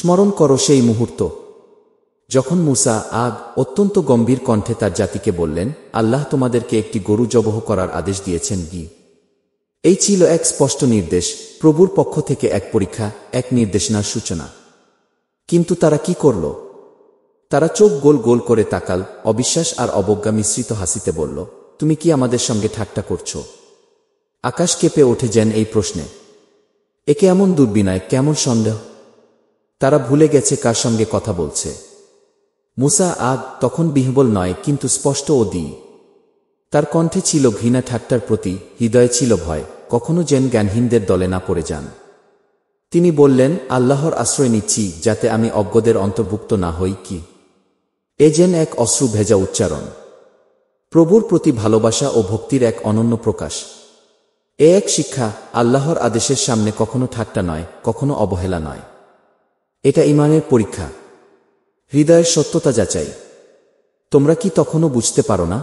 স্মরণ করো সেই মুহূর্ত যখন মূসা অত্যন্ত গম্ভীর কণ্ঠে তার জাতিকে বললেন, আল্লাহ তোমাদেরকে একটি গরু জবহ করার আদেশ দিয়েছেন। এই ছিল এক স্পষ্ট নির্দেশ, প্রভুর পক্ষ থেকে এক পরীক্ষা, এক নির্দেশনার সূচনা। কিন্তু তারা কি করল? তারা চোখ গোল গোল করে তাকাল, অবিশ্বাস আর অবজ্ঞা মিশ্রিত হাসিতে বলল, তুমি কি আমাদের সঙ্গে ঠাট্টা করছ? আকাশ কেঁপে ওঠে যেন এই প্রশ্নে। একে এমন দুর্বিনয়, কেমন সন্দেহ! তারা ভুলে গেছে কার সঙ্গে কথা বলছে। মূসা তখন বিহ্বল নয়, কিন্তু স্পষ্ট ও দৃঢ়। তার কণ্ঠে ছিল ঘৃণা ঠাট্টার প্রতি, হৃদয়ে ছিল ভয়, কখনো যেন জ্ঞানহীনদের দলে না পড়ে যান। তিনি বললেন, আল্লাহর আশ্রয় নিচ্ছি, যাতে আমি অজ্ঞদের অন্তর্ভুক্ত না হই। এ যেন এক অশ্রু ভেজা উচ্চারণ, প্রভুর প্রতি ভালোবাসা ও ভক্তির এক অনন্য প্রকাশ। এ এক শিক্ষা, আল্লাহর আদেশের সামনে কখনো ঠাট্টা নয়, কখনো অবহেলা নয়। এটা ঈমানের পরীক্ষা, হৃদয়ের সত্যতা যাচাই। তোমরা কি তখনও বুঝতে পারো না?